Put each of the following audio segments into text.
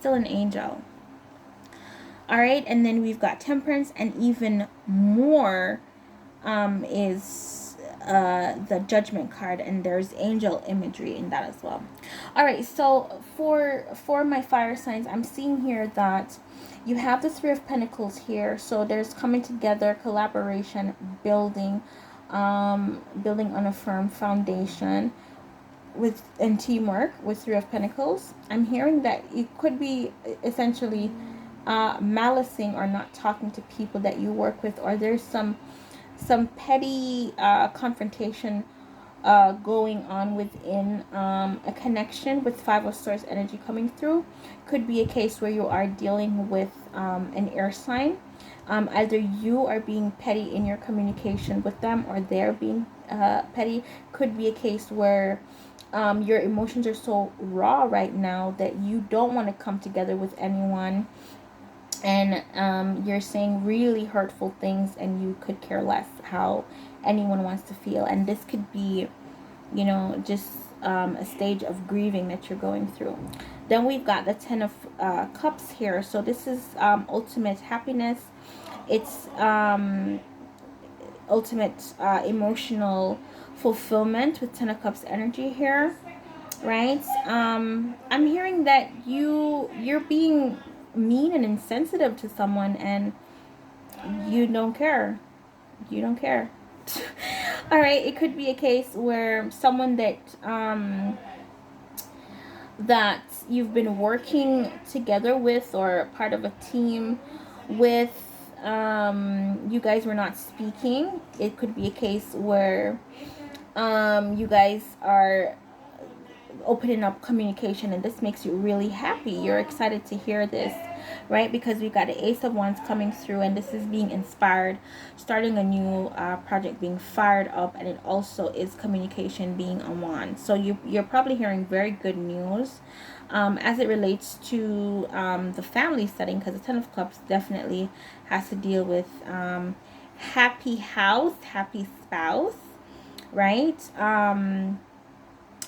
still an angel. All right, and then we've got Temperance, and even more is the Judgment card, and there's angel imagery in that as well. All right, so for my fire signs, I'm seeing here that you have the Three of Pentacles here, so there's coming together, collaboration, building on a firm foundation with and teamwork with Three of Pentacles. I'm hearing that it could be essentially malicing or not talking to people that you work with, or there's some petty confrontation going on within a connection with Five of Swords energy coming through. Could be a case where you are dealing with an air sign. Either you are being petty in your communication with them, or they're being petty. Could be a case where your emotions are so raw right now that you don't want to come together with anyone, and you're saying really hurtful things, and you could care less how anyone wants to feel. And this could be, you know, just a stage of grieving that you're going through. Then we've got the Ten of Cups here. So this is ultimate happiness. It's ultimate emotional fulfillment with Ten of Cups energy here, right? I'm hearing that you're being mean and insensitive to someone, and you don't care. You don't care. All right, it could be a case where someone that you've been working together with, or part of a team with, you guys were not speaking. It could be a case where you guys are opening up communication, and this makes you really happy. You're excited to hear this, right? Because we've got the Ace of Wands coming through, and this is being inspired, starting a new project, being fired up, and it also is communication being a wand. So you're probably hearing very good news as it relates to the family setting, because the Ten of Cups definitely has to deal with happy house, happy spouse, right?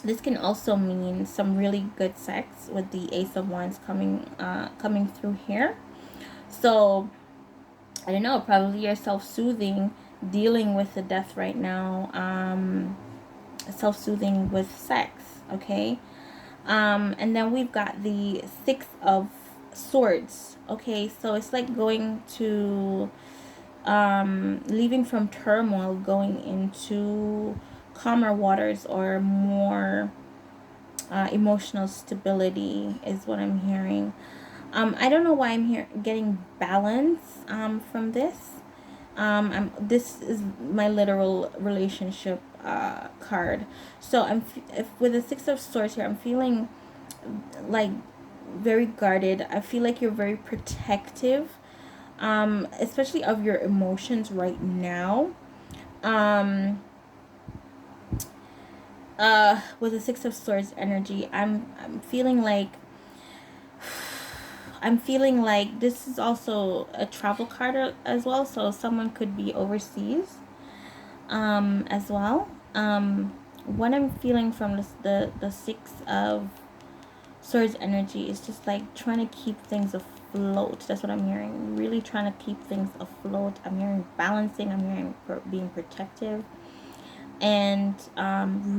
This can also mean some really good sex with the Ace of Wands coming through here. So I don't know, probably you're self-soothing, dealing with the death right now, self-soothing with sex, okay? And then we've got the Six of Swords, okay? So it's like going to leaving from turmoil, going into calmer waters, or more emotional stability is what I'm hearing. I don't know why I'm getting balance from this. This is my literal relationship card. So with the Six of Swords here, I'm feeling like very guarded. I feel like you're very protective, especially of your emotions right now. With the Six of Swords energy, I'm feeling like this is also a travel card as well. So someone could be overseas as well. What I'm feeling from the Six of Swords energy is just like trying to keep things afloat. That's what I'm hearing. Really trying to keep things afloat. I'm hearing balancing. I'm hearing being protective, and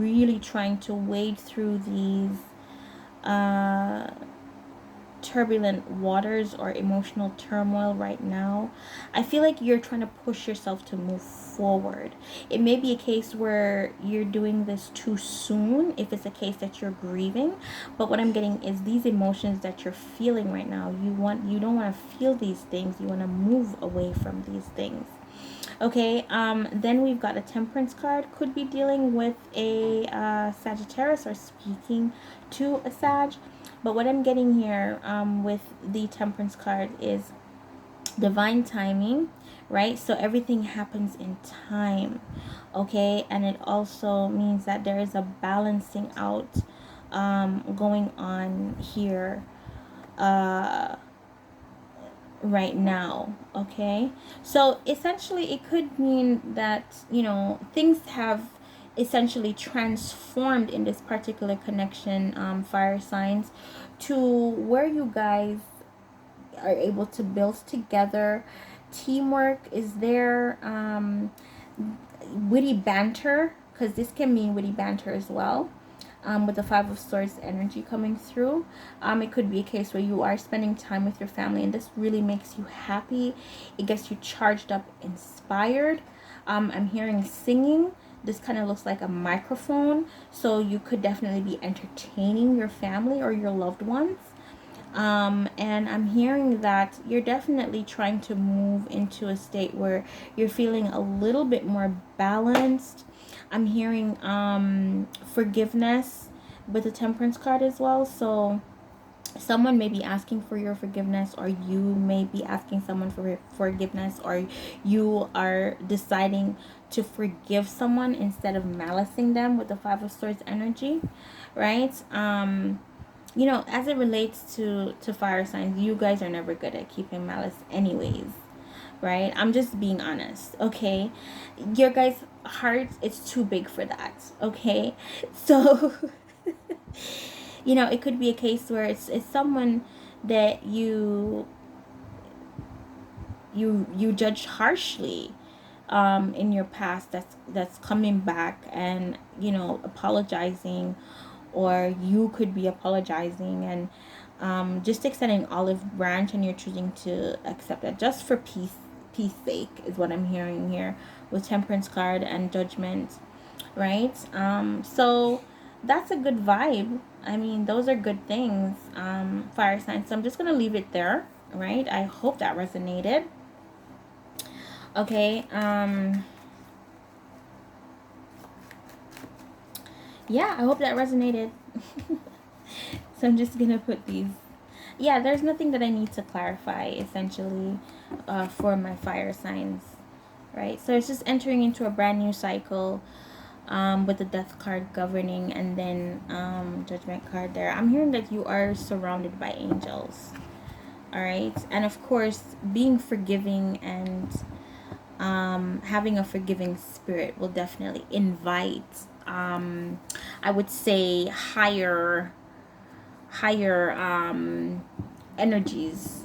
really trying to wade through these turbulent waters or emotional turmoil right now. I feel like you're trying to push yourself to move forward. It may be a case where you're doing this too soon, if it's a case that you're grieving, but what I'm getting is these emotions that you're feeling right now, you don't want to feel these things. You want to move away from these things. Okay, then we've got a Temperance card. Could be dealing with a Sagittarius, or speaking to a Sag. But what I'm getting here with the Temperance card is divine timing, right? So everything happens in time, okay? And it also means that there is a balancing out going on here right now, okay? So essentially it could mean that, you know, things have essentially transformed in this particular connection, fire signs, to where you guys are able to build together. Teamwork is there. Witty banter, because this can mean witty banter as well. With the Five of Swords energy coming through, it could be a case where you are spending time with your family, and this really makes you happy. It gets you charged up, inspired. I'm hearing singing. This kind of looks like a microphone, so you could definitely be entertaining your family or your loved ones. And I'm hearing that you're definitely trying to move into a state where you're feeling a little bit more balanced. I'm hearing forgiveness with the Temperance card as well. So someone may be asking for your forgiveness, or you may be asking someone for forgiveness, or you are deciding to forgive someone instead of malicing them with the Five of Swords energy, right? You know, as it relates to fire signs, you guys are never good at keeping malice anyways, right? I'm just being honest, okay? Your guys' hearts, it's too big for that, okay? So you know, it could be a case where it's someone that you judged harshly in your past, that's coming back and, you know, apologizing, or you could be apologizing, and just extending olive branch, and you're choosing to accept it just for peace sake, is what I'm hearing here with Temperance card and Judgment, right? So that's a good vibe. I mean, those are good things, fire signs. So I'm just gonna leave it there, right? I hope that resonated. Okay. Yeah, I hope that resonated. So I'm just gonna put these. Yeah, there's nothing that I need to clarify, essentially, for my fire signs, right? So it's just entering into a brand new cycle, with the Death card governing, and then Judgment card there. I'm hearing that you are surrounded by angels, all right? And of course, being forgiving and having a forgiving spirit will definitely invite, I would say, higher energies,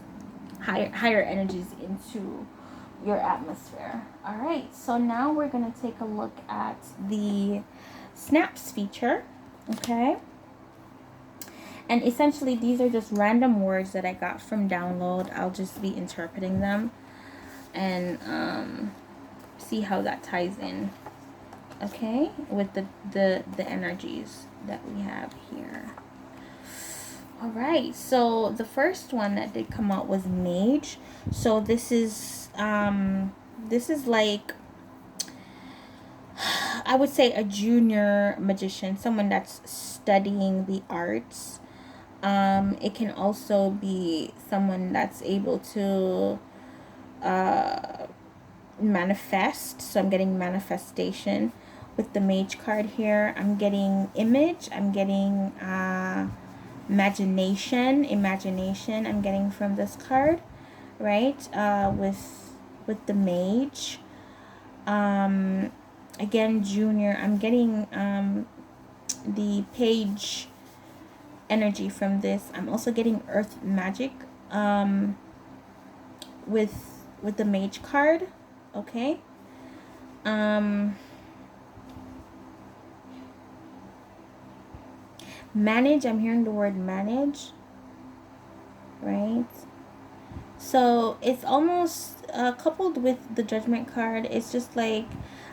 higher energies into your atmosphere. All right, so now we're going to take a look at the snaps feature, okay? And essentially, these are just random words that I got from download. I'll just be interpreting them and see how that ties in, okay, with the energies that we have here. All right, so the first one that did come out was Mage. So this is like, I would say, a junior magician, someone that's studying the arts. It can also be someone that's able to manifest. So I'm getting manifestation with the Mage card here. I'm getting image. I'm getting imagination. I'm getting from this card, right? With the Mage. Again, junior. I'm getting the Page energy from this. I'm also getting earth magic with the Mage card, okay? Manage, I'm hearing the word manage, right? So it's almost coupled with the Judgment card. It's just like,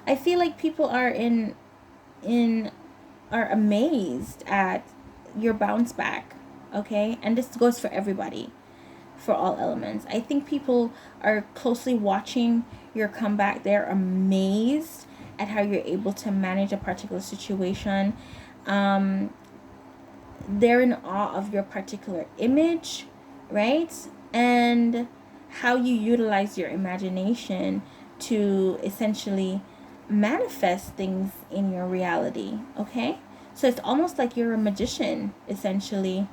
I feel like people are are amazed at your bounce back, okay? And this goes for everybody, for all elements. I think people are closely watching your comeback. They're amazed at how you're able to manage a particular situation. They're in awe of your particular image, right? And how you utilize your imagination to essentially manifest things in your reality, okay? So it's almost like you're a magician, essentially,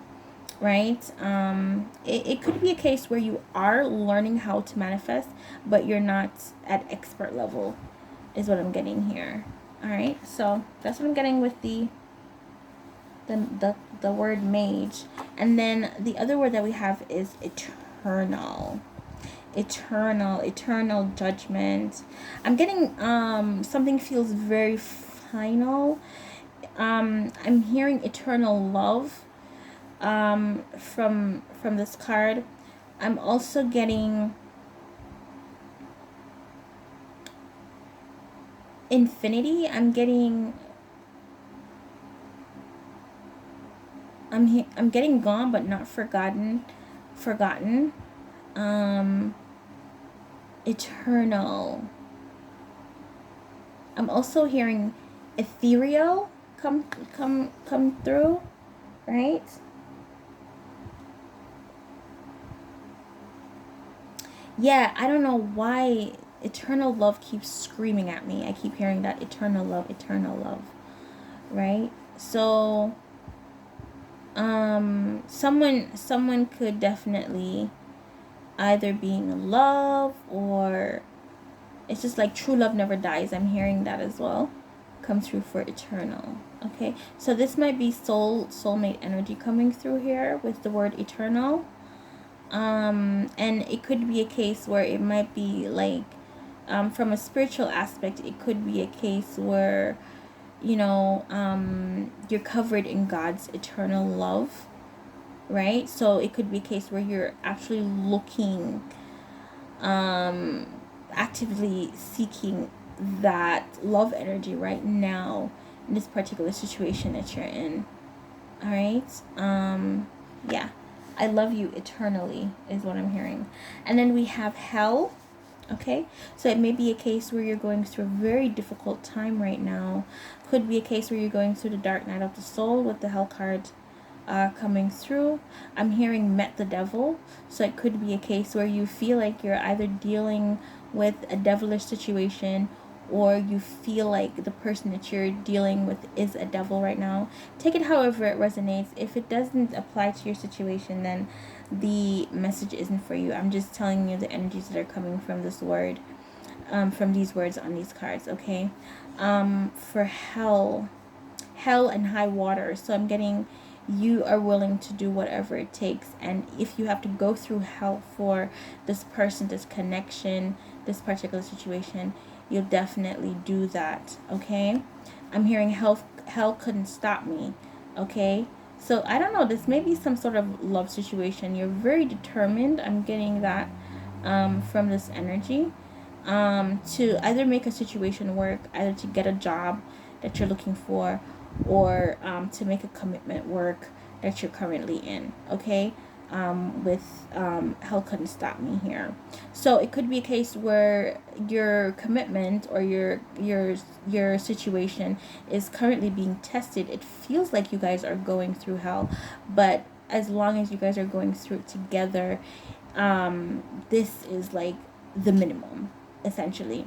right? It could be a case where you are learning how to manifest, but you're not at expert level, is what I'm getting here. All right, so that's what I'm getting with the word mage. And then the other word that we have is eternal. Eternal judgment. I'm getting something feels very final. I'm hearing eternal love from this card. I'm also getting infinity. I'm getting gone but not forgotten. Eternal. I'm also hearing ethereal come through, right? Yeah, I don't know why eternal love keeps screaming at me. I keep hearing that eternal love, right? So someone could definitely either be in love, or it's just like true love never dies. I'm hearing that as well come through for eternal. Okay, so this might be soulmate energy coming through here with the word eternal. And it could be a case where it might be like from a spiritual aspect, it could be a case where you're covered in God's eternal love, right? So it could be a case where you're actually looking, actively seeking that love energy right now in this particular situation that you're in. All right. Yeah, I love you eternally is what I'm hearing. And then we have hell. Okay, so it may be a case where you're going through a very difficult time right now. Could be a case where you're going through the dark night of the soul with the hell card coming through. I'm hearing met the devil, so it could be a case where you feel like you're either dealing with a devilish situation, or you feel like the person that you're dealing with is a devil right now. Take it however it resonates. If it doesn't apply to your situation, then the message isn't for you. I'm just telling you the energies that are coming from this word, from these words on these cards, okay? For hell and high water. So I'm getting you are willing to do whatever it takes, and if you have to go through hell for this person, this connection, this particular situation, you'll definitely do that, okay? I'm hearing hell couldn't stop me, okay? So I don't know, this may be some sort of love situation. You're very determined. I'm getting that from this energy, to either make a situation work, either to get a job that you're looking for, or to make a commitment work that you're currently in, okay? With hell couldn't stop me here. So it could be a case where your commitment or your situation is currently being tested. It feels like you guys are going through hell, but as long as you guys are going through it together, this is like the minimum, essentially.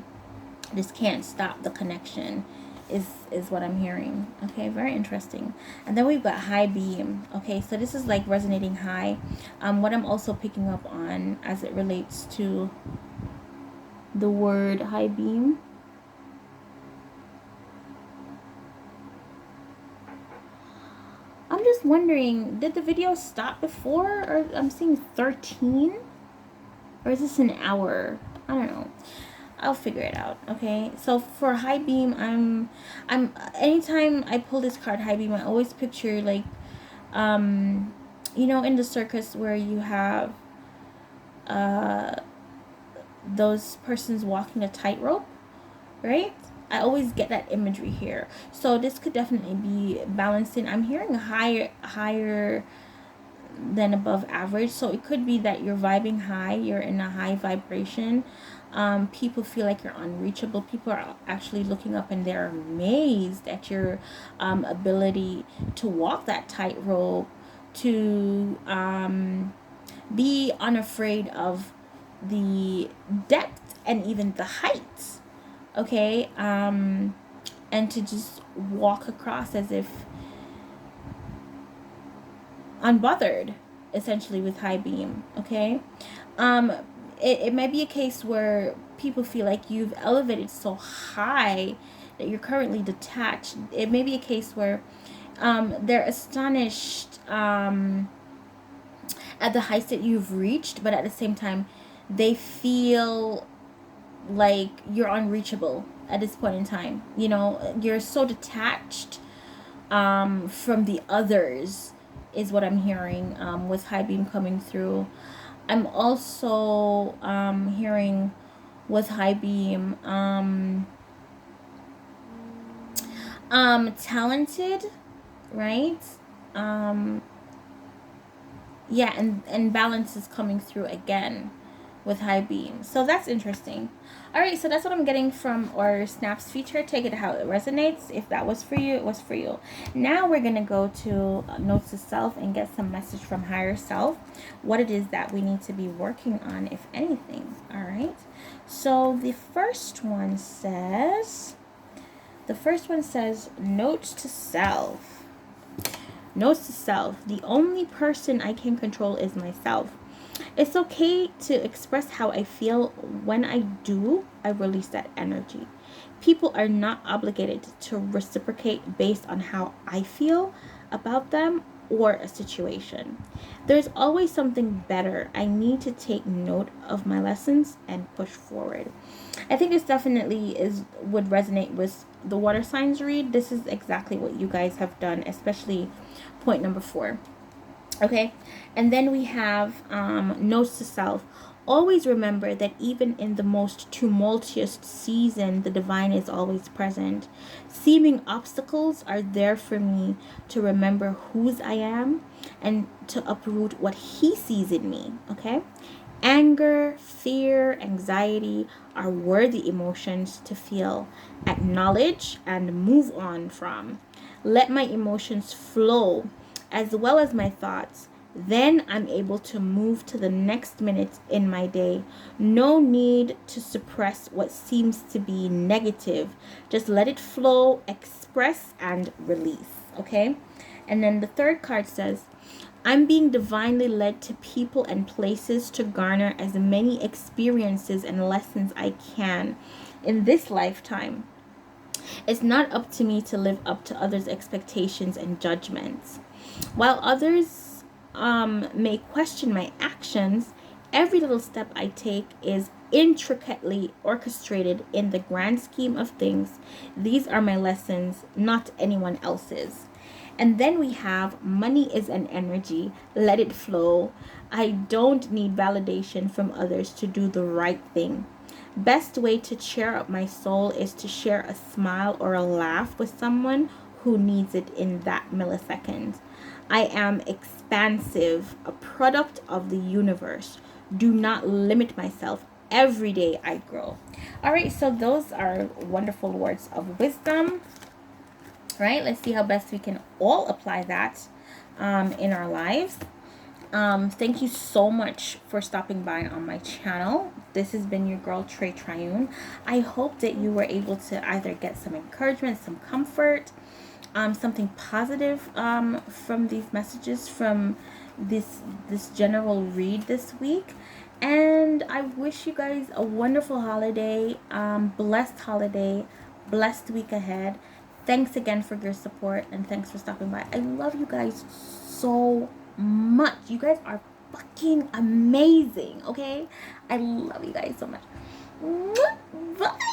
This can't stop the connection, is what I'm hearing. Okay, very interesting. And then we've got high beam. Okay, so this is like resonating high. What I'm also picking up on as it relates to the word high beam, I'm just wondering, did the video stop before, or I'm seeing 13, or is this an hour? I don't know. I'll figure it out. Okay, so for high beam, I'm anytime I pull this card high beam, I always picture like in the circus where you have those persons walking a tightrope, right? I always get that imagery here. So this could definitely be balancing. I'm hearing higher than above average. So it could be that you're vibing high, you're in a high vibration. People feel like you're unreachable. People are actually looking up and they're amazed at your ability to walk that tightrope, to be unafraid of the depth and even the heights, okay? And to just walk across as if unbothered, essentially, with high beam, okay? It might be a case where people feel like you've elevated so high that you're currently detached. It may be a case where they're astonished at the heights that you've reached, but at the same time, they feel like you're unreachable at this point in time. You know, you're so detached from the others, is what I'm hearing with high beam coming through. I'm also hearing with high beam talented, right? um yeah, and balance is coming through again with high beam. So that's interesting. All right, so that's what I'm getting from our snaps feature. Take it how it resonates. If that was for you, it was for you. Now we're gonna go to notes to self and get some message from higher self, what it is that we need to be working on, if anything. All right, so the first one says notes to self. Notes to self: the only person I can control is myself. It's okay to express how I feel. When I do, I release that energy. People are not obligated to reciprocate based on how I feel about them or a situation. There's always something better. I need to take note of my lessons and push forward. I think this definitely is would resonate with the water signs read. This is exactly what you guys have done, especially point number 4. Okay, and then we have notes to self. Always remember that even in the most tumultuous season, the divine is always present. Seeming obstacles are there for me to remember whose I am and to uproot what he sees in me. Okay, anger, fear, anxiety are worthy emotions to feel, acknowledge, and move on from. Let my emotions flow as well as my thoughts. Then I'm able to move to the next minute in my day. No need to suppress what seems to be negative. Just let it flow, express, and release. Okay? And then the third card says, I'm being divinely led to people and places to garner as many experiences and lessons I can in this lifetime. It's not up to me to live up to others' expectations and judgments. While others may question my actions, every little step I take is intricately orchestrated in the grand scheme of things. These are my lessons, not anyone else's. And then we have money is an energy, let it flow. I don't need validation from others to do the right thing. Best way to cheer up my soul is to share a smile or a laugh with someone who needs it in that millisecond. I am expansive, a product of the universe. Do not limit myself. Every day I grow. All right, so those are wonderful words of wisdom, right? Let's see how best we can all apply that in our lives. Thank you so much for stopping by on my channel. This has been your girl, Trey Triune. I hope that you were able to either get some encouragement, some comfort, something positive from these messages, from this general read this week. And I wish you guys a wonderful holiday, blessed week ahead. Thanks again for your support, and thanks for stopping by. I love you guys so much. You guys are fucking amazing, okay? I love you guys so much. Bye.